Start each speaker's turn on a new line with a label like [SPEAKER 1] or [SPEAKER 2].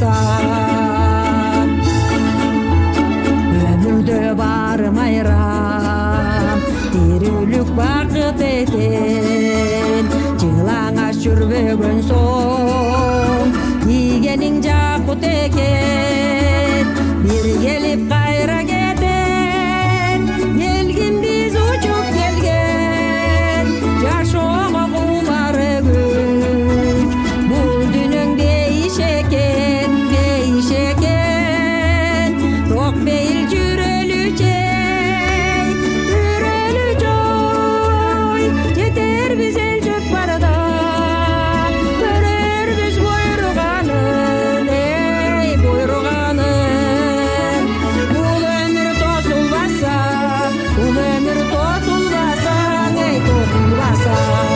[SPEAKER 1] tozulbasa. Ömürde barım ayram, dirülük bakıt eten, жылаңа жүрбөгөн соң ийгениң жакут экен, бир келип кайра кетет, келгин биз учуп келген, жашоого кумары күч, бул дүйнөң дейиш экен, ток бейил жүрөлү чей, жетер биз эл жөп барада, көрөрбүз буйруганын, буйруганын. Бул өмүр тосулбаса, тосулбаса, тосулбаса.